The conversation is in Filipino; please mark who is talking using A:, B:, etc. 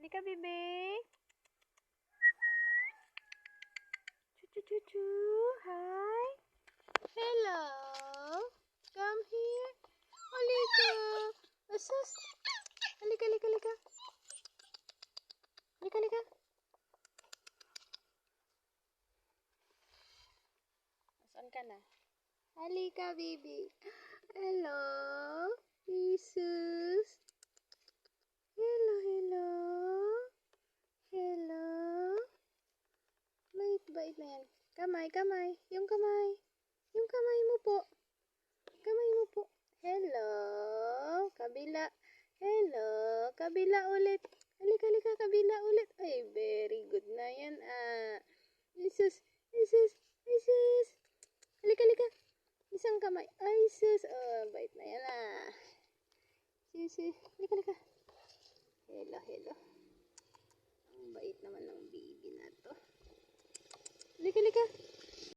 A: Halika, bebe. Chuchu. Hi. Hello. Come here. Halika. Asus. Halika. Halika. Saan ka na? Halika, baby. Hello. Jesus. Hello. Bait na yan. Kamay. Yung kamay mo po. Hello. Kabila. Hello. Kabila ulit. Halika. Kabila ulit. Ay, very good na yan. Jesus. Halika. Isang kamay. Ay, sus. Oh, bait na yan Jesus. Halika. Hello. Ang bait naman ng baby na to. Halika.